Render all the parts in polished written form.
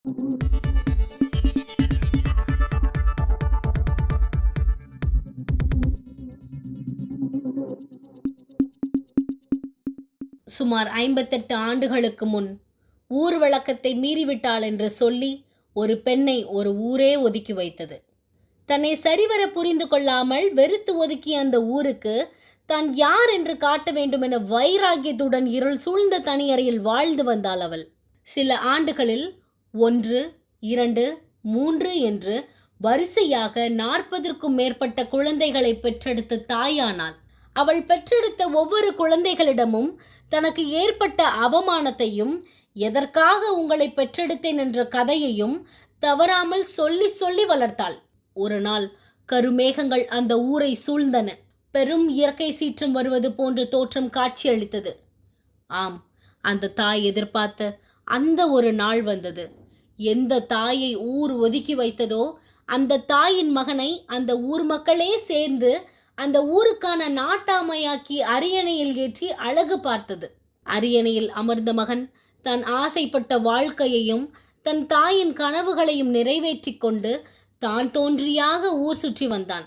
சுமார் 58 ஆண்டுகளுக்கு முன் ஊர் வழக்கத்தை மீறிவிட்டாள் என்று சொல்லி ஒரு பெண்ணை ஒரு ஊரே ஒதுக்கி வைத்தது. தன்னை சரிவர புரிந்து கொள்ளாமல் வெறுத்து ஒதுக்கிய அந்த ஊருக்கு தான் யார் என்று காட்ட வேண்டும் என வைராகியத்துடன் இருள் சூழ்ந்த தனியறையில் வாழ்ந்து வந்தாள் அவள். சில ஆண்டுகளில் 1, 2, 3 என்று வரிசையாக 40ற்கும் மேற்பட்ட குழந்தைகளை பெற்றெடுத்த தாயானாள். அவள் பெற்றெடுத்த ஒவ்வொரு குழந்தைகளிடமும் தனக்கு ஏற்பட்ட அவமானத்தையும் எதற்காக உங்களை பெற்றெடுத்தேன் என்ற கதையையும் தவறாமல் சொல்லி சொல்லி வளர்த்தாள். ஒரு நாள் கருமேகங்கள் அந்த ஊரை சூழ்ந்தன. பெரும் இயற்கை சீற்றம் வருவது போன்ற தோற்றம் காட்சியளித்தது. ஆம், அந்த தாய் எதிர்பார்த்த அந்த ஒரு நாள் வந்தது. எந்த தாயை ஊர் ஒதுக்கி வைத்ததோ அந்த தாயின் மகனை அந்த ஊர் மக்களே சேர்ந்து அந்த ஊருக்கான நாட்டாமையாக்கி அரியணையில் ஏற்றி அழகு பார்த்தது. அரியணையில் அமர்ந்த மகன் தான் ஆசைப்பட்ட வாழ்க்கையையும் தன் தாயின் கனவுகளையும் நிறைவேற்றி கொண்டு தான் தோன்றியாக ஊர் சுற்றி வந்தான்.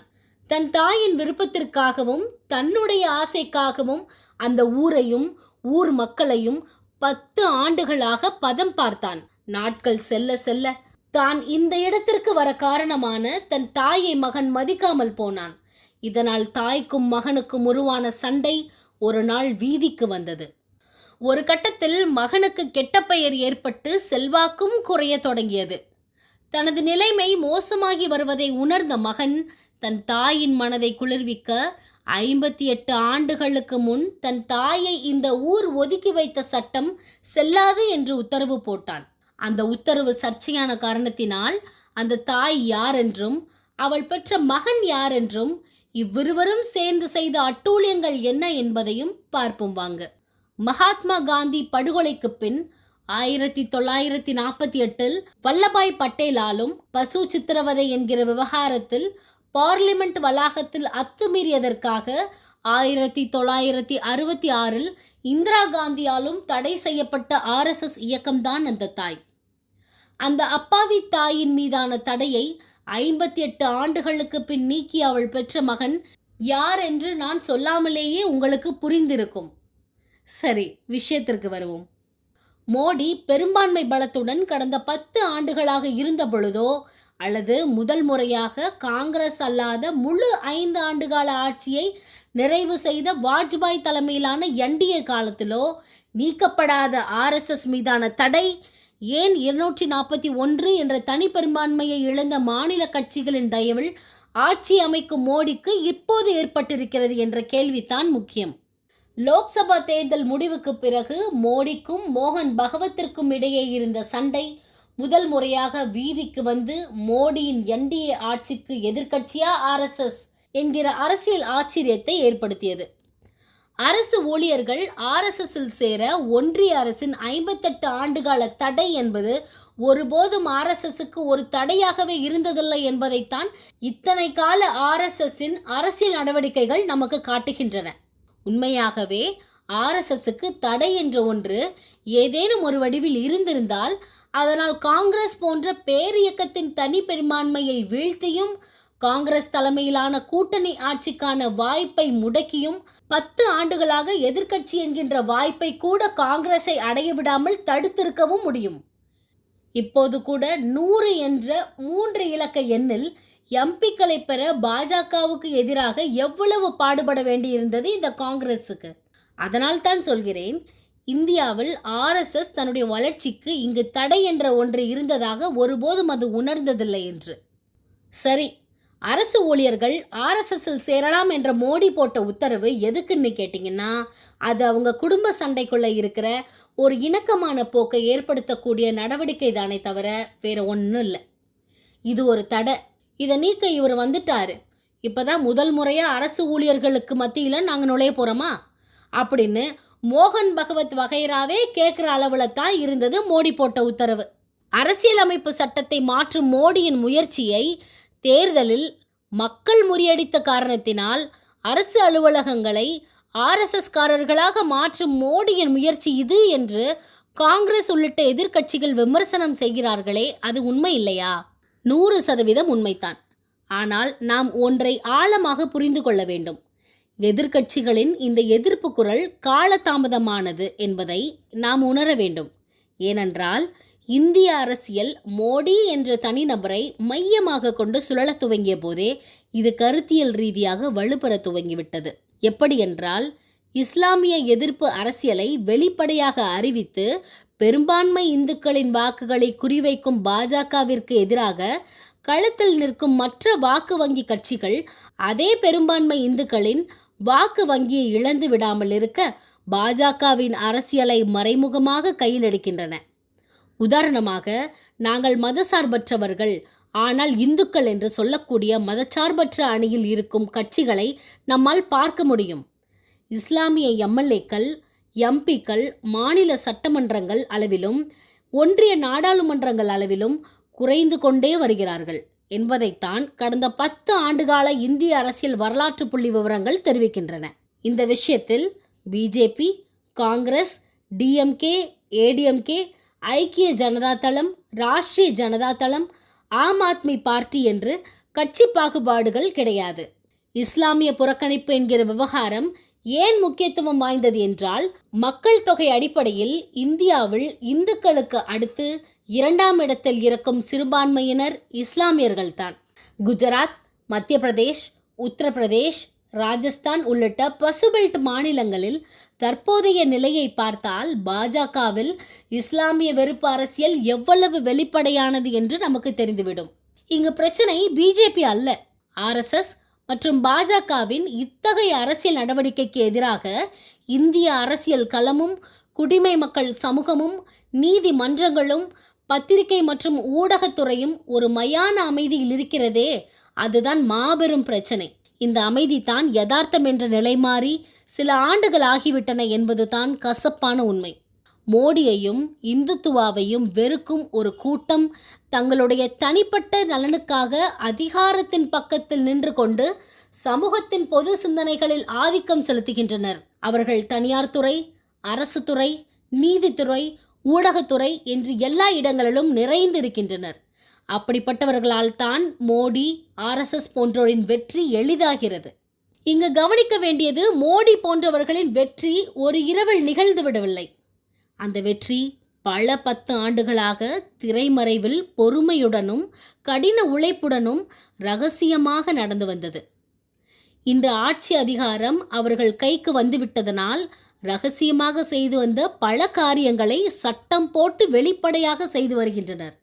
தன் தாயின் விருப்பத்திற்காகவும் தன்னுடைய ஆசைக்காகவும் அந்த ஊரையும் ஊர் மக்களையும் 10 ஆண்டுகளாக பதம் பார்த்தான். நாட்கள் செல்ல செல்ல தான் இந்த இடத்திற்கு வர காரணமான தன் தாயை மகன் மதிக்காமல் போனான். இதனால் தாய்க்கும் மகனுக்கும் உருவான சண்டை ஒரு நாள் வீதிக்கு வந்தது. ஒரு கட்டத்தில் மகனுக்கு கெட்ட பெயர் ஏற்பட்டு செல்வாக்கும் குறைய தொடங்கியது. தனது நிலைமை மோசமாகி வருவதை உணர்ந்த மகன் தன் தாயின் மனதை குளிர்விக்க 58 ஆண்டுகளுக்கு முன் தன் தாயை இந்த ஊர் ஒதுக்கி வைத்த சட்டம் செல்லாது என்று உத்தரவு போட்டான். அந்த உத்தரவு சர்ச்சையான காரணத்தினால் அந்த தாய் யார் என்றும் அவள் பெற்ற மகன் யார் என்றும் இவ்விருவரும் சேர்ந்து செய்த அட்டூழியங்கள் என்ன என்பதையும் பார்ப்போம் வாங்க. மகாத்மா காந்தி படுகொலைக்கு பின் 1948 வல்லபாய் பட்டேலாலும் பசு சித்திரவதை என்கிற விவகாரத்தில் பார்லிமெண்ட் வளாகத்தில் அத்துமீறியதற்காக 1966 இந்திரா காந்தியாலும் தடை செய்யப்பட்ட RSS இயக்கம்தான் அந்த தாய். அந்த அப்பாவி தாயின் மீதான தடையை 58 ஆண்டுகளுக்கு பின் நீக்கி அவள் பெற்ற மகன் யார் என்று நான் சொல்லாமலேயே உங்களுக்கு புரிந்திருக்கும். சரி, விஷயத்திற்கு வருவோம். மோடி பெரும்பான்மை பலத்துடன் கடந்த 10 ஆண்டுகளாக இருந்த பொழுதோ அல்லது முதல் முறையாக காங்கிரஸ் அல்லாத முழு 5 ஆண்டுகால ஆட்சியை நிறைவு செய்த வாஜ்பாய் தலைமையிலான NDA காலத்திலோ நீக்கப்படாத RSS மீதான தடை ஏன் 241 என்ற தனி பெரும்பான்மையை இழந்த மாநில கட்சிகளின் தயவில் ஆட்சி அமைக்கும் மோடிக்கு இப்போது ஏற்பட்டிருக்கிறது என்ற கேள்விதான் முக்கியம். லோக்சபா தேர்தல் முடிவுக்கு பிறகு மோடிக்கும் மோகன் பகவத்திற்கும் இடையே இருந்த சண்டை முதல் முறையாக வீதிக்கு வந்து மோடியின் NDA ஆட்சிக்கு எதிர்க்கட்சியா RSS என்கிற அரசியல் ஆச்சரியத்தை ஏற்படுத்தியது. அரசு ஊழியர்கள் RSSில் சேர ஒன்றிய அரசின் 58 ஆண்டுகால தடை என்பது ஒருபோதும் RSSக்கு ஒரு தடையாகவே இருந்ததில்லை என்பதைத்தான் இத்தனை கால RSSின் அரசியல் நடவடிக்கைகள் நமக்கு காட்டுகின்றன. உண்மையாகவே RSSக்கு தடை என்ற ஒன்று ஏதேனும் ஒரு வடிவில் இருந்திருந்தால் அதனால் காங்கிரஸ் போன்ற பேரியக்கத்தின் தனி பெரும்பான்மையை வீழ்த்தியும் காங்கிரஸ் தலைமையிலான கூட்டணி ஆட்சிக்கான வாய்ப்பை முடக்கியும் 10 ஆண்டுகளாக எதிர்க்கட்சி என்கின்ற வாய்ப்பை கூட காங்கிரஸை அடைய விடாமல் தடுத்திருக்கவும் முடியும். இப்போது கூட 100 என்ற 3 இலக்க எண்ணில் எம்பிக்களை பெற பாஜகவுக்கு எதிராக எவ்வளவு பாடுபட வேண்டியிருந்தது இந்த காங்கிரஸுக்கு. அதனால் தான் சொல்கிறேன், இந்தியாவில் RSS தன்னுடைய வளர்ச்சிக்கு இங்கு தடை என்ற ஒன்று இருந்ததாக ஒருபோதும் அது உணர்ந்ததில்லை என்று. சரி, அரசு ஊழியர்கள் RSSில் சேரலாம் என்ற மோடி போட்ட உத்தரவு எதுக்குன்னு கேட்டிங்கன்னா, அது அவங்க குடும்ப சண்டைக்குள்ளே இருக்கிற ஒரு இணக்கமான போக்கை ஏற்படுத்தக்கூடிய நடவடிக்கை தானே தவிர வேற ஒன்றும் இல்லை. இது ஒரு தடை. இதை நீக்க இவர் வந்துட்டாரு. இப்போதான் முதல் முறையாக அரசு ஊழியர்களுக்கு மத்தியில் நாங்கள் நுழைய போகிறோமா அப்படின்னு மோகன் பகவத் வகைராவே கேட்குற அளவில் தான் இருந்தது மோடி போட்ட உத்தரவு. அரசியலமைப்பு சட்டத்தை மாற்றும் மோடியின் முயற்சியை தேர்தலில் மக்கள் முறியடித்த காரணத்தினால் அரசு அலுவலகங்களை RSSகாரர்களாக மாற்றும் மோடியின் முயற்சி இது என்று காங்கிரஸ் உள்ளிட்ட எதிர்க்கட்சிகள் விமர்சனம் செய்கிறார்களே, அது உண்மை இல்லையா? 100% உண்மைதான். ஆனால் நாம் ஒன்றை ஆழமாக புரிந்து கொள்ள வேண்டும். எதிர்க்கட்சிகளின் இந்த எதிர்ப்பு குரல் காலதாமதமானது என்பதை நாம் உணர வேண்டும். ஏனென்றால் இந்திய அரசியல் மோடி என்ற தனிநபரை மையமாக கொண்டு சுழலத் துவங்கிய போதே இது கருத்தியல் ரீதியாக வலுப்பெற துவங்கிவிட்டது. எப்படி என்றால், இஸ்லாமிய எதிர்ப்பு அரசியலை வெளிப்படையாக அறிவித்து பெரும்பான்மை இந்துக்களின் வாக்குகளை குறிவைக்கும் பாஜகவிற்கு எதிராக களத்தில் நிற்கும் மற்ற வாக்கு வங்கி கட்சிகள் அதே பெரும்பான்மை இந்துக்களின் வாக்கு வங்கியை இழந்து விடாமல் இருக்க பாஜகவின் அரசியலை மறைமுகமாக கையில் எடுக்கின்றன. உதாரணமாக, நாங்கள் மதசார்பற்றவர்கள் ஆனால் இந்துக்கள் என்று சொல்லக்கூடிய மதச்சார்பற்ற அணியில் இருக்கும் கட்சிகளை நம்மால் பார்க்க முடியும். இஸ்லாமிய எம்எல்ஏக்கள், எம்பிக்கள் மாநில சட்டமன்றங்கள் அளவிலும் ஒன்றிய நாடாளுமன்றங்கள் அளவிலும் குறைந்து கொண்டே வருகிறார்கள் என்பதைத்தான் கடந்த 10 ஆண்டுகால இந்திய அரசியல் வரலாற்று புள்ளி விவரங்கள் தெரிவிக்கின்றன. இந்த விஷயத்தில் பிஜேபி, காங்கிரஸ், டிஎம்கே, ஏடிஎம்கே, ஐக்கிய ஜனதா தளம், ராஷ்டிரிய ஜனதா தளம், ஆம் ஆத்மி பார்ட்டி என்று கட்சி பாகுபாடுகள் கிடையாது. இஸ்லாமிய புறக்கணிப்பு என்கிற விவகாரம் ஏன் முக்கியத்துவம் வாய்ந்தது என்றால், மக்கள் தொகை அடிப்படையில் இந்தியாவில் இந்துக்களுக்கு அடுத்து 2ஆம் இடத்தில் இருக்கும் சிறுபான்மையினர் இஸ்லாமியர்கள்தான். குஜராத், மத்திய பிரதேஷ், உத்தரப்பிரதேஷ், ராஜஸ்தான் உள்ளிட்ட பசுபெல்ட் மாநிலங்களில் தற்போதைய நிலையை பார்த்தால் பாஜகவில் இஸ்லாமிய வெறுப்பு அரசியல் எவ்வளவு வெளிப்படையானது என்று நமக்கு தெரிந்துவிடும். இங்கு பிரச்சனை பிஜேபி அல்ல, ஆர்எஸ்எஸ் மற்றும் பாஜகவின் இத்தகைய அரசியல் நடவடிக்கைக்கு எதிராக இந்திய அரசியல் களமும், குடிமை மக்கள் சமூகமும், நீதிமன்றங்களும், பத்திரிகை மற்றும் ஊடகத்துறையும் ஒரு மயான அமைதியில் இருக்கிறதே, அதுதான் மாபெரும் பிரச்சனை. இந்த அமைதி தான் யதார்த்தம் என்ற நிலை மாறி சில ஆண்டுகள் ஆகிவிட்டன என்பது தான் கசப்பான உண்மை. மோடியையும் இந்துத்துவாவையும் வெறுக்கும் ஒரு கூட்டம் தங்களுடைய தனிப்பட்ட நலனுக்காக அதிகாரத்தின் பக்கத்தில் நின்று கொண்டு சமூகத்தின் பொது சிந்தனைகளில் ஆதிக்கம் செலுத்துகின்றனர். அவர்கள் தனியார் துறை, அரசு துறை, நீதித்துறை, ஊடகத்துறை என்று எல்லா இடங்களிலும் நிறைந்திருக்கின்றனர். அப்படிப்பட்டவர்களால் தான் மோடி, ஆர்எஸ்எஸ் போன்றோரின் வெற்றி எளிதாகிறது. இங்கு கவனிக்க வேண்டியது, மோடி போன்றவர்களின் வெற்றி ஒரு இரவில் நிகழ்ந்து விடவில்லை. அந்த வெற்றி பல 10 ஆண்டுகளாக திரைமறைவில் பொறுமையுடனும் கடின உழைப்புடனும் இரகசியமாக நடந்து வந்தது. இன்று ஆட்சி அதிகாரம் அவர்கள் கைக்கு வந்துவிட்டதனால் இரகசியமாக செய்து வந்த பல காரியங்களை சட்டம் போட்டு வெளிப்படையாக செய்து வருகின்றனர்.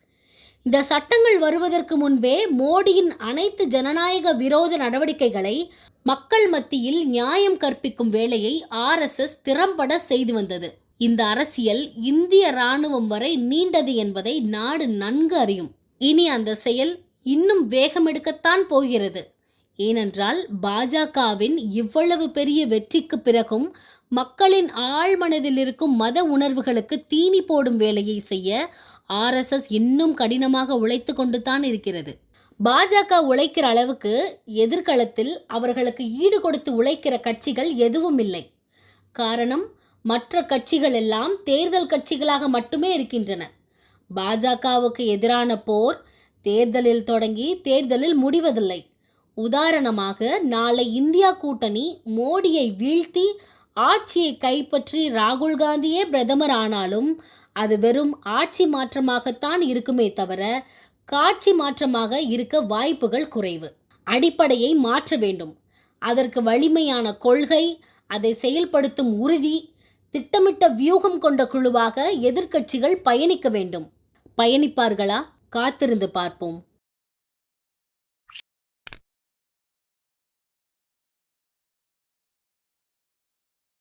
இந்த சட்டங்கள் வருவதற்கு முன்பே மோடியின் அனைத்து ஜனநாயக விரோத நடவடிக்கைகளை மக்கள் மத்தியில் நியாயம் கற்பிக்கும் வேலையை ஆர்எஸ்எஸ் திறம்பட செய்து வந்தது. இந்த அரசியல் இந்திய இராணுவம் வரை நீண்டது என்பதை நாடு நன்கு அறியும். இனி அந்த செயல் இன்னும் வேகமெடுக்கத்தான் போகிறது. ஏனென்றால் பாஜகவின் இவ்வளவு பெரிய வெற்றிக்கு பிறகும் மக்களின் ஆழ்மனதில் இருக்கும் மத உணர்வுகளுக்கு தீனி போடும் வேலையை செய்ய ஆர்எஸ்எஸ் இன்னும் கடினமாக உழைத்து கொண்டு தான் இருக்கிறது. பாஜக உழைக்கிற அளவுக்கு எதிர்காலத்தில் அவர்களுக்கு ஈடு கொடுத்து உழைக்கிற கட்சிகள் எதுவும் இல்லை. காரணம், மற்ற கட்சிகள் எல்லாம் தேர்தல் கட்சிகளாக மட்டுமே இருக்கின்றன. பாஜகவுக்கு எதிரான போர் தேர்தலில் தொடங்கி தேர்தலில் முடிவதில்லை. உதாரணமாக, நாளை இந்தியா கூட்டணி மோடியை வீழ்த்தி ஆட்சியை கைப்பற்றி ராகுல் காந்தியே பிரதமர் ஆனாலும் அது வெறும் ஆட்சி மாற்றமாகத்தான் இருக்குமே தவிர காட்சி மாற்றமாக இருக்க வாய்ப்புகள் குறைவு. அடிப்படையை மாற்ற வேண்டும். அதற்கு வலிமையான கொள்கை, அதை செயல்படுத்தும் உறுதி, திட்டமிட்ட வியூகம் கொண்ட குழுவாக எதிர்க்கட்சிகள் பயணிக்க வேண்டும். பயணிப்பார்களா? காத்திருந்து பார்ப்போம்.